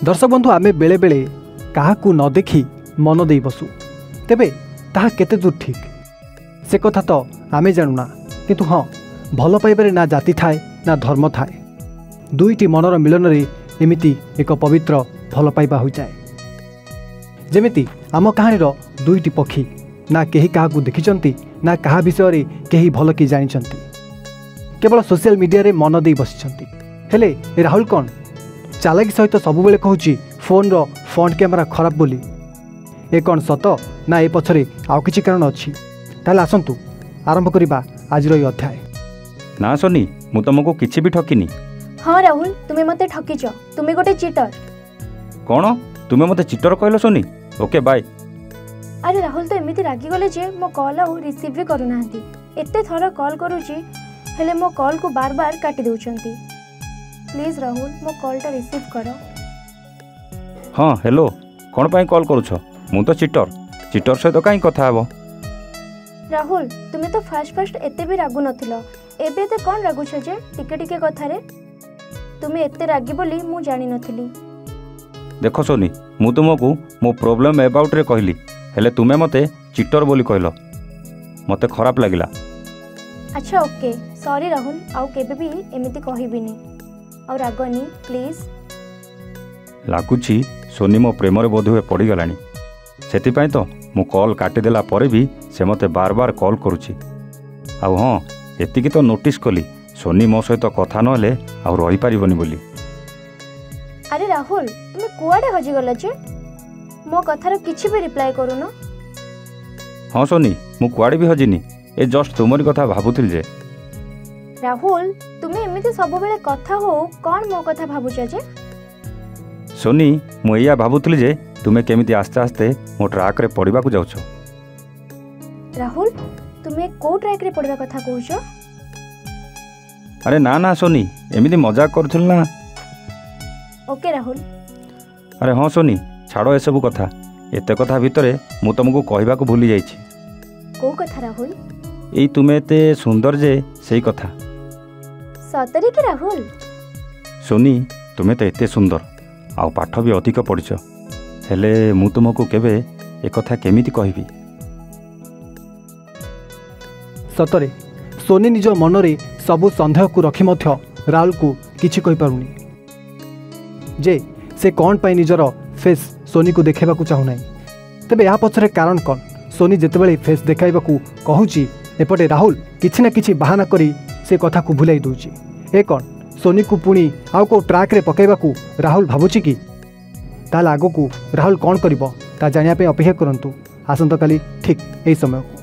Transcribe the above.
दर्शक बंधु आमे बेले बेले काहाकू न देखी मन दे बसु तेबे ताहा केते दूर ठीक से कथा तो आमे जानूना किंतु हाँ भल पाइबारे ना जाति थाए ना धर्म थाए दुईटी मनर मिलन रे एमिति एक पवित्र भल पाइबा हो जाए जेमिति आम कहानी दुईटी पक्षी ना केही काहाकू देखिचंती ना कहा विषय रे केही भल कि जानिचंती केवल सोशल मीडिया रे मन दे बसिचंती हेले राहुल कौन चालाकी सहित सबुबेले कहूची फोन रो फ्रंट कैमेरा खराब बोली ए कौन सत ना ए पछरे आउ किछि कारण अछि ताले आसंतु आरंभ करिबा आज रो अध्याय। ना सोनी मु तुमको किछि भी ठकिनी। हाँ राहुल तुम्हें मते ठकिच तुम्हें गोटे चीटर। कौन तुम्हें मते चीटर कहलो सोनी? Okay bye. अरे राहुल तो एमिति रागी गले जे मो कॉल आउ रिसीव भी करू नाहंती एते थरा कॉल करूची हेले मो कॉल को बार बार काटी दउचंती। प्लीज राहुल मो कॉल टा रिसीव करो। हाँ हेलो कौन पाई कॉल करूछ? मु तो चीटर सहित काई कथा हबो? राहुल तुम्हें तो फास्ट एते भी रागु नथिलो एबे ते कौन रागुछ जे टिके टिके कथा रे? तुम्हें एते रागी बोली मु जानि नथिली। देखो सोनी मु तुमको मो प्रॉब्लम अबाउट रे कहली हेले तुमे मते चीटर बोली कहलो मते खराब लागिला। अच्छा ओके सॉरी राहुल आउ केबे भी एमिति कहिबिनी और रागनी प्लीज। लागुची सोनी मो प्रेम रे बोध हुए पड़ी गलानी सेतिपाई तो मु कॉल काटी देला परे भी से मते बार बार कॉल करूची। आउ हाँ एतिकी तो नोटिस कली सोनी मो सहित कथा नहले आउ रही पारिबनी बोली। अरे राहुल तुम्हें कुआडे हजी गला जे मो कथार किछि भी रिप्लाई करूनो? हाँ सोनी मु कुआडे भी हजिनी ए जस्ट तुमरी कथा भाबुथिल जे। राहुल तुम्हें एमिति सब बेले कथा हो कौन मो कथा भाबुछ जे? सोनी मु एया भाबुथिल जे तुमे केमिति आस्ते आस्ते मो ट्रैक रे पड़िबा को जाउछो। राहुल तुम्हें को ट्रैक रे पड़िबा कथा कहूछ? अरे ना ना सोनी एमिति मजाक करथिल ना। ओके राहुल। अरे हाँ सोनी छाड़ो ए सब कथा एते कथा भितरे मु तुमको कहबा को भूली जाइछि। को कथा राहुल? एई तुमे एते सुंदर जे सेई कथा। सतरे के राहुल? सोनी तुमे तो एते सुंदर आउ पाठ भी अधिक पढ़िछ हेले मु तुमको केबे ए कथा केमिति कहबी? सतरे सोनी निज मनरे सबु संदेह को रखी मध्य राहुल को किछि कहि पारुनी जे से कौन पाई निजर फेस सोनी को देखाइबा को चाहू नाही। तबे या पछरे कारण कौन? सोनी जेतेबेले फेस देखाइबा को कहूची एपटे राहुल किछि ना किछि बहाना करी से कथा को भुलाई दउची। ए कौन सोनी को पुणी आउ को ट्रैक रे पकाइबा को राहुल भाबुची कि? ताल आगो को राहुल कौन करिवो ता जानिया पे अपेक्षा करंतु आसंता काली ठीक एई समय को।